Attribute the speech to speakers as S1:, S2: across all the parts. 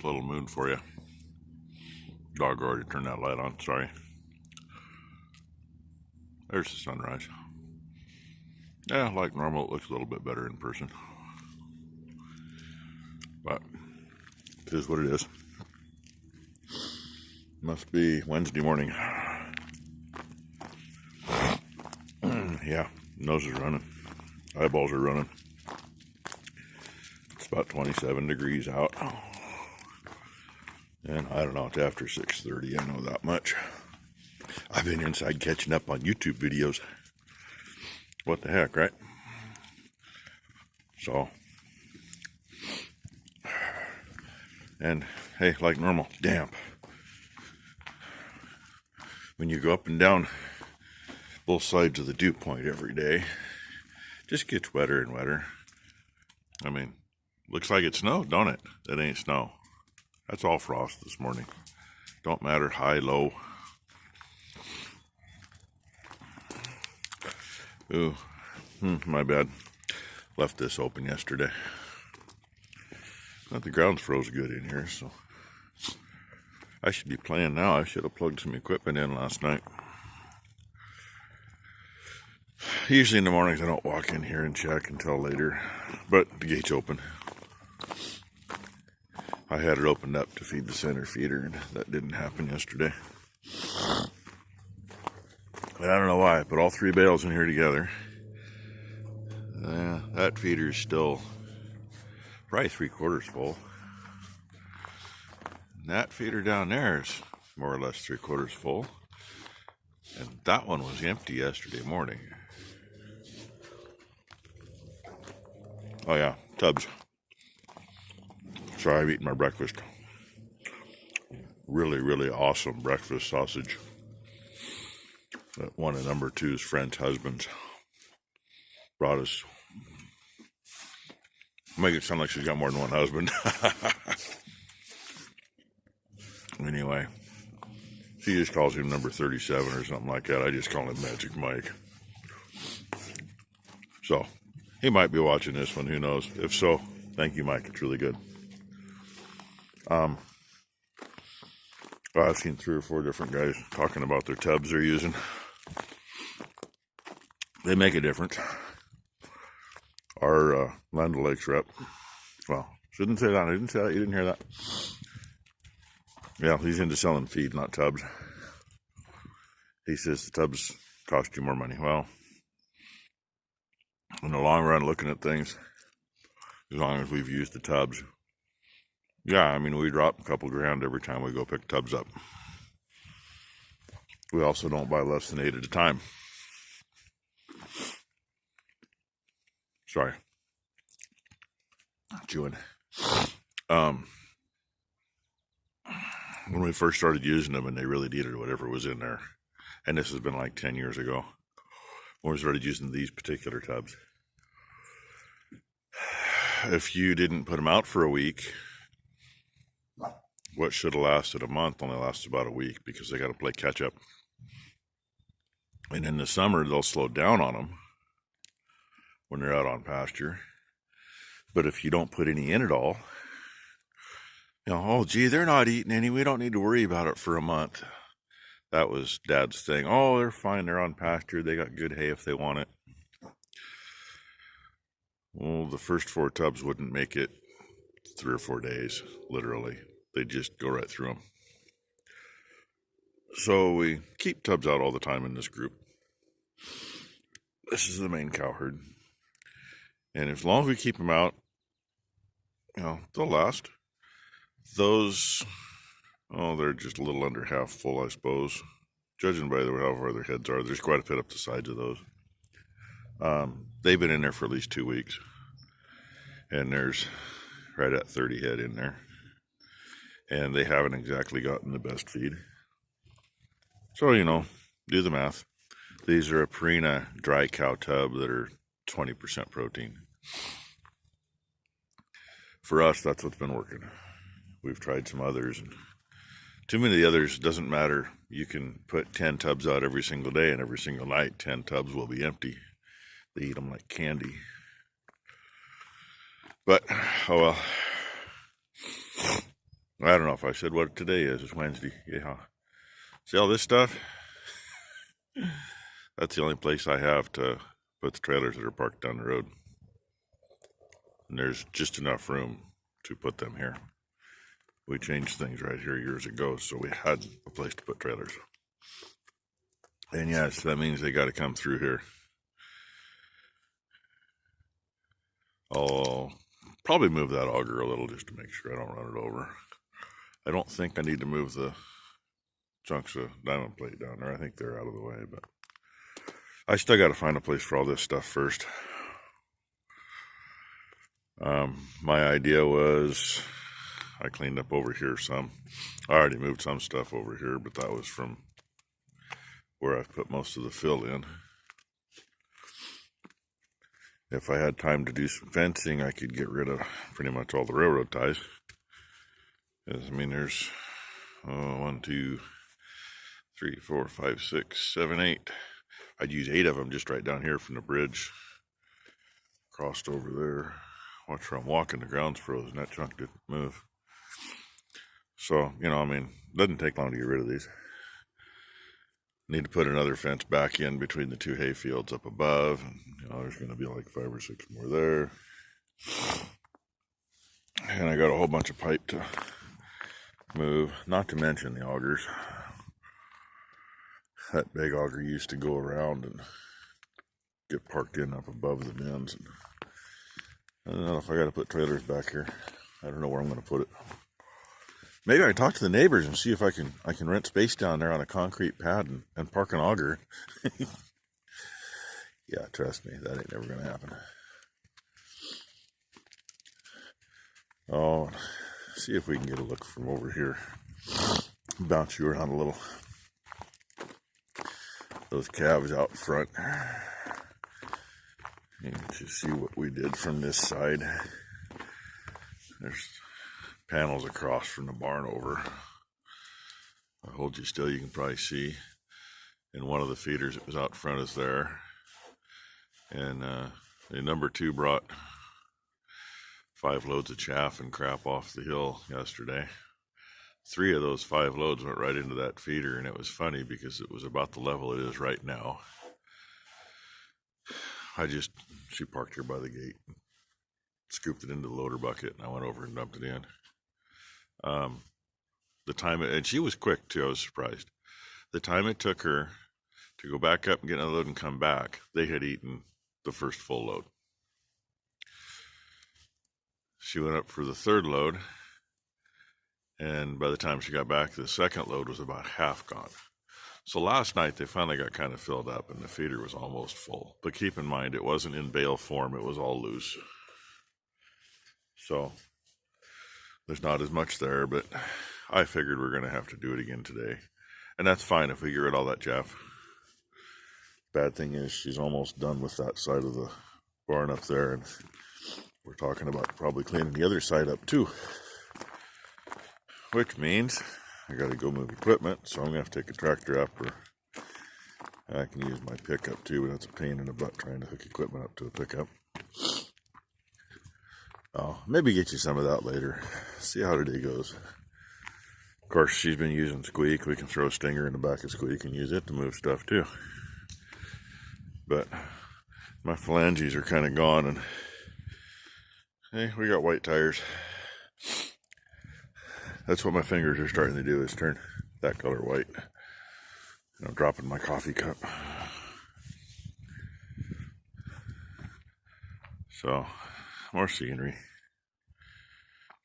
S1: Little moon for you. Dog already turned that light on, sorry. There's the sunrise. Yeah, like normal, it looks a little bit better in person. But it is what it is. Must be Wednesday morning. Yeah, nose is running. Eyeballs are running. It's about 27 degrees out. And I don't know, it's after 6:30, I know that much. I've been inside catching up on YouTube videos. What the heck, right? So, and hey, like normal, damp. When you go up and down both sides of the dew point every day, it just gets wetter and wetter. I mean, looks like it snowed, don't it? That ain't snow. That's all frost this morning. Don't matter high, low. Ooh, my bad. Left this open yesterday. But the ground's froze good in here, so I should be playing now. I should have plugged some equipment in last night. Usually in the mornings I don't walk in here and check until later, but the gate's open. I had it opened up to feed the center feeder, and that didn't happen yesterday. And I don't know why I put all 3 bales in here together. That feeder is still probably 3/4 full. And that feeder down there is more or less 3/4 full. And that one was empty yesterday morning. Oh yeah, tubs. Sorry, I've eaten my breakfast. Really, really awesome breakfast sausage. That one of number 2's friend's husband's brought us. Make it sound like she's got more than one husband. Anyway, she just calls him number 37 or something like that. I just call him Magic Mike. So, he might be watching this one, who knows. If so, thank you, Mike. It's really good. I've seen 3 or 4 different guys talking about their tubs they're using. They make a difference. Our Land O'Lakes rep, well, shouldn't say that. I didn't say that. You didn't hear that. Yeah, he's into selling feed, not tubs. He says the tubs cost you more money. Well, in the long run, looking at things, as long as we've used the tubs, yeah, I mean, we drop a couple grand every time we go pick tubs up. We also don't buy less than 8 at a time. Sorry. Chewing. When we first started using them and they really needed whatever was in there, and this has been like 10 years ago, when we started using these particular tubs, if you didn't put them out for a week, what should have lasted a month only lasts about a week because they got to play catch up. And in the summer, they'll slow down on them when they're out on pasture. But if you don't put any in at all, you know, oh, gee, they're not eating any. We don't need to worry about it for a month. That was Dad's thing. Oh, they're fine. They're on pasture. They got good hay if they want it. Well, the first 4 tubs wouldn't make it 3 or 4 days, literally. They'd just go right through them. So we keep tubs out all the time in this group. This is the main cow herd. And as long as we keep them out, you know, they'll last. Those, oh, they're just a little under half full, I suppose. Judging by how far their heads are, there's quite a bit up the sides of those. They've been in there for at least 2 weeks. And there's right at 30 head in there. And they haven't exactly gotten the best feed. So, you know, do the math. These are a Purina dry cow tub that are 20% protein. For us, that's what's been working. We've tried some others, and too many of the others doesn't matter. You can put 10 tubs out every single day, and every single night 10 tubs will be empty. They eat them like candy. But, oh well. I don't know if I said what today is. It's Wednesday. Yeah. See all this stuff? That's the only place I have to put the trailers that are parked down the road. And there's just enough room to put them here. We changed things right here years ago, so we had a place to put trailers. And yes, that means they got to come through here. I'll probably move that auger a little just to make sure I don't run it over. I don't think I need to move the chunks of diamond plate down there. I think they're out of the way, but I still got to find a place for all this stuff first. My idea was I cleaned up over here some. I already moved some stuff over here, but that was from where I've put most of the fill in. If I had time to do some fencing, I could get rid of pretty much all the railroad ties. I mean, there's 1, 2, 3, 4, 5, 6, 7, 8. I'd use 8 of them just right down here from the bridge. Crossed over there. Watch where I'm walking, the ground's frozen. That chunk didn't move. So, you know, I mean, it doesn't take long to get rid of these. Need to put another fence back in between the 2 hay fields up above. And, you know, there's going to be like 5 or 6 more there. And I got a whole bunch of pipe to move, not to mention the augers. That big auger used to go around and get parked in up above the bins. And I don't know if I got to put trailers back here. I don't know where I'm going to put it. Maybe I can talk to the neighbors and see if I can rent space down there on a concrete pad and park an auger. Yeah, trust me, that ain't never going to happen. Oh, see if we can get a look from over here. Bounce you around a little. Those calves out front. You can just see what we did from this side. There's panels across from the barn over. I'll hold you still, you can probably see. And one of the feeders that was out front is there. And the number 2 brought 5 loads of chaff and crap off the hill yesterday. 3 of those 5 loads went right into that feeder, and it was funny because it was about the level it is right now. She parked here by the gate, scooped it into the loader bucket, and I went over and dumped it in. And she was quick too, I was surprised. The time it took her to go back up and get another load and come back, they had eaten the first full load. She went up for the 3rd load, and by the time she got back, the 2nd load was about half gone. So last night they finally got kind of filled up and the feeder was almost full. But keep in mind, it wasn't in bale form, it was all loose. So there's not as much there, but I figured we're going to have to do it again today. And that's fine if we get rid of all that chaff. Bad thing is she's almost done with that side of the barn up there, and we're talking about probably cleaning the other side up too. Which means I got to go move equipment, so I'm going to have to take a tractor up, or I can use my pickup too, but that's a pain in the butt trying to hook equipment up to a pickup. I'll maybe get you some of that later. See how today goes. Of course, she's been using Squeak. We can throw Stinger in the back of Squeak and use it to move stuff too. But my phalanges are kind of gone, and hey, we got white tires. That's what my fingers are starting to do, is turn that color white. And I'm dropping my coffee cup. So, more scenery.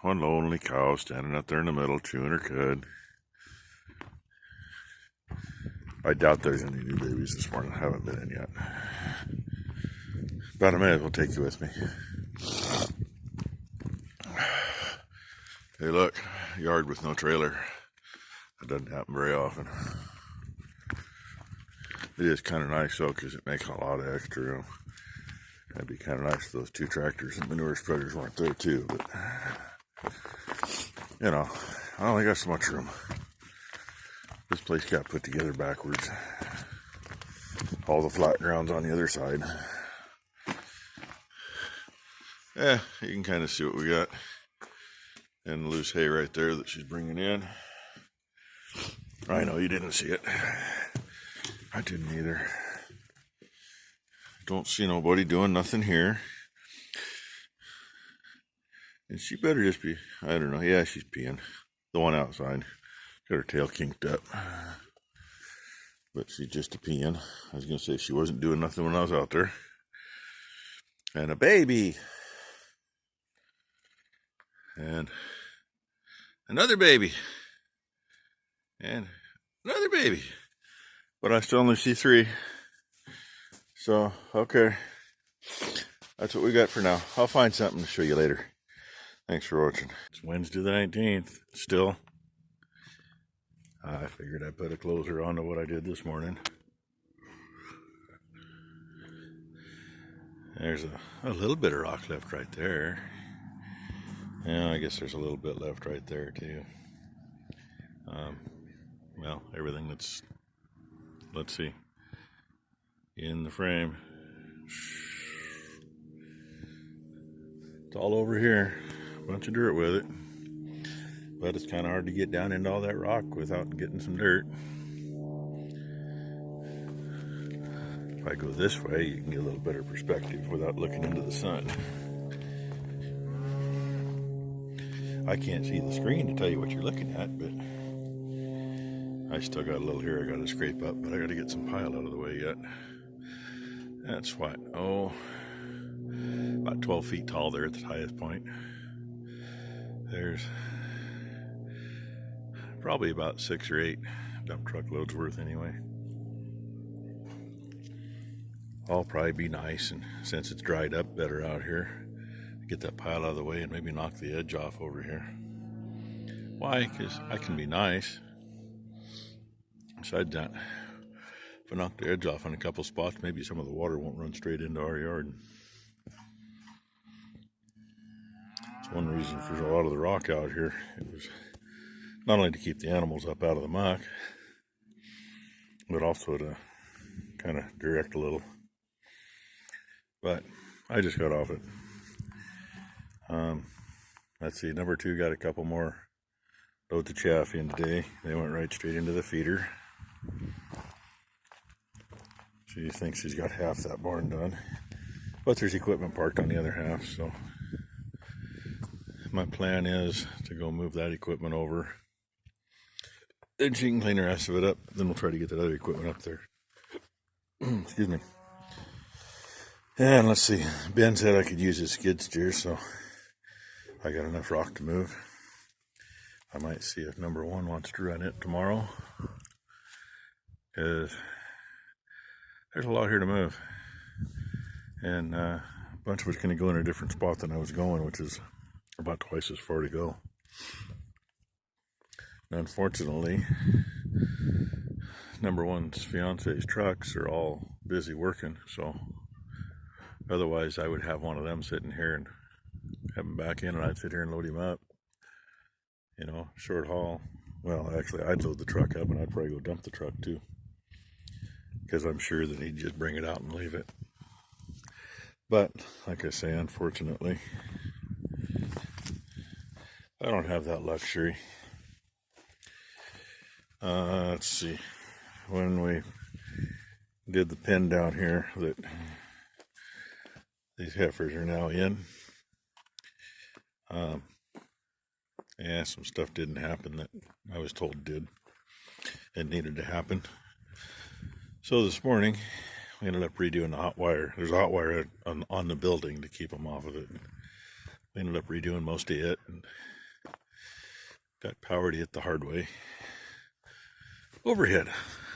S1: One lonely cow standing out there in the middle, chewing her cud. I doubt there's any new babies this morning. I haven't been in yet. But I may as well take you with me. Hey, look, yard with no trailer. That doesn't happen very often. It is kind of nice though, because it makes a lot of extra room. That'd be kind of nice if those 2 tractors and manure spreaders weren't there too, but you know, I only got so much room. This place got put together backwards. All the flat ground's on the other side. Yeah, you can kind of see what we got. and loose hay right there that she's bringing in. I know you didn't see it. I didn't either. Don't see nobody doing nothing here. And she better just be, I don't know. Yeah, she's peeing. The one outside. Got her tail kinked up. But she's just a peeing. I was going to say she wasn't doing nothing when I was out there. And a baby. And another baby. And another baby. But I still only see 3. So, okay. That's what we got for now. I'll find something to show you later. Thanks for watching. It's Wednesday the 19th. Still. I figured I'd put a closer on to what I did this morning. There's a little bit of rock left right there. Yeah, I guess there's a little bit left right there too. Well, everything that's, let's see, in the frame. It's all over here. A bunch of dirt with it. But it's kind of hard to get down into all that rock without getting some dirt. If I go this way, you can get a little better perspective without looking into the sun. I can't see the screen to tell you what you're looking at, but I still got a little here I got to scrape up, but I got to get some pile out of the way yet. That's what, about 12 feet tall there at the highest point. There's probably about 6 or 8 dump truck loads worth anyway. I'll probably be nice, and since it's dried up better out here, get that pile out of the way and maybe knock the edge off over here. Why? Because I can be nice. Besides that, if I knock the edge off on a couple spots, maybe some of the water won't run straight into our yard. It's one reason for a lot of the rock out here. It was not only to keep the animals up out of the muck, but also to kind of direct a little. But I just got off it. Let's see, number 2 got a couple more loads of chaff in today. They went right straight into the feeder. She thinks she's got half that barn done, but there's equipment parked on the other half, so my plan is to go move that equipment over. Then she can clean the rest of it up. Then we'll try to get that other equipment up there. Excuse me. And let's see. Ben said I could use his skid steer, so I got enough rock to move. I might see if number 1 wants to run it tomorrow, because there's a lot here to move. And a bunch of it's going to go in a different spot than I was going, which is about twice as far to go. Unfortunately, number 1's fiance's trucks are all busy working, so otherwise I would have one of them sitting here and have him back in, and I'd sit here and load him up. You know, short haul. Well, actually, I'd load the truck up, and I'd probably go dump the truck too, because I'm sure that he'd just bring it out and leave it. But like I say, unfortunately, I don't have that luxury. Let's see. When we did the pen down here that these heifers are now in, yeah, some stuff didn't happen that I was told did. It needed to happen. So this morning, we ended up redoing the hot wire. There's a hot wire on the building to keep them off of it. We ended up redoing most of it and got power to it the hard way. Overhead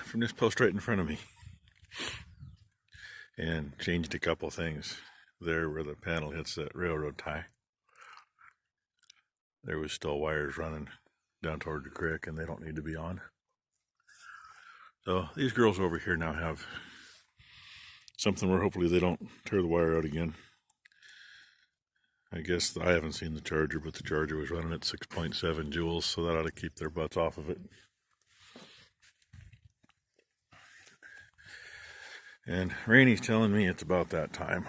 S1: from this post right in front of me. And changed a couple things there where the panel hits that railroad tie. There was still wires running down toward the creek, and they don't need to be on. So these girls over here now have something where hopefully they don't tear the wire out again. I guess I haven't seen the charger, but the charger was running at 6.7 joules, so that ought to keep their butts off of it. And Rainy's telling me it's about that time.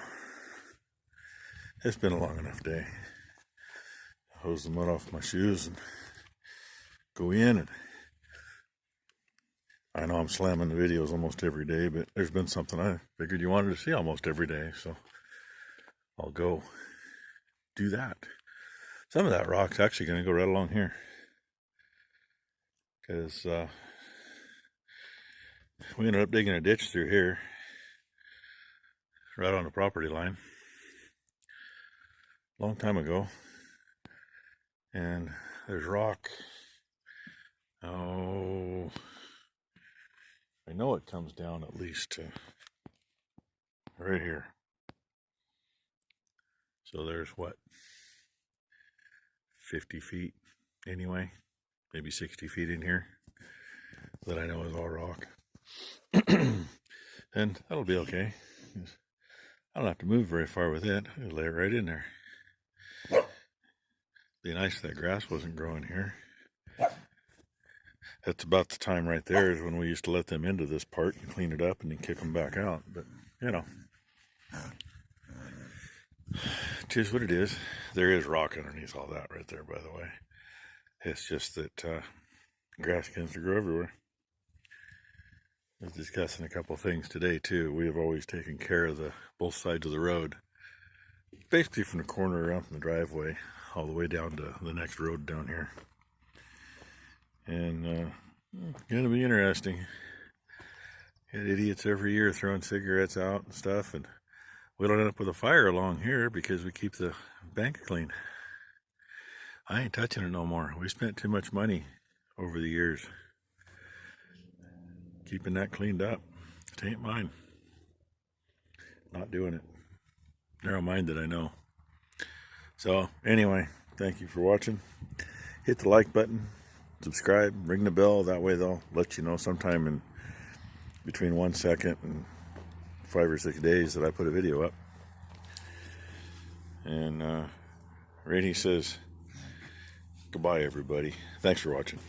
S1: It's been a long enough day. hose the mud off my shoes and go in. And I know I'm slamming the videos almost every day, but there's been something I figured you wanted to see almost every day, so I'll go do that. Some of that rock's actually going to go right along here, because we ended up digging a ditch through here, right on the property line, a long time ago, and there's rock. Oh, I know it comes down at least to right here. So there's what, 50 feet anyway, maybe 60 feet in here that I know is all rock. And that'll be okay. I don't have to move very far with it. I'll lay it right in there. Be nice if that grass wasn't growing here. That's about the time right there is when we used to let them into this part and clean it up and then kick them back out. But, you know, it is what it is. There is rock underneath all that right there, by the way. It's just that grass tends to grow everywhere. I was discussing a couple things today, too. We have always taken care of both sides of the road, basically from the corner around from the driveway all the way down to the next road down here. And it's going to be interesting. Get idiots every year throwing cigarettes out and stuff, and we don't end up with a fire along here because we keep the bank clean. I ain't touching it no more. We spent too much money over the years keeping that cleaned up. It ain't mine. Not doing it. Narrow minded, I know. So anyway, thank you for watching. Hit the like button, subscribe, ring the bell. That way they'll let you know sometime in between 1 second and 5 or 6 days that I put a video up. And Rainey says goodbye, everybody. Thanks for watching.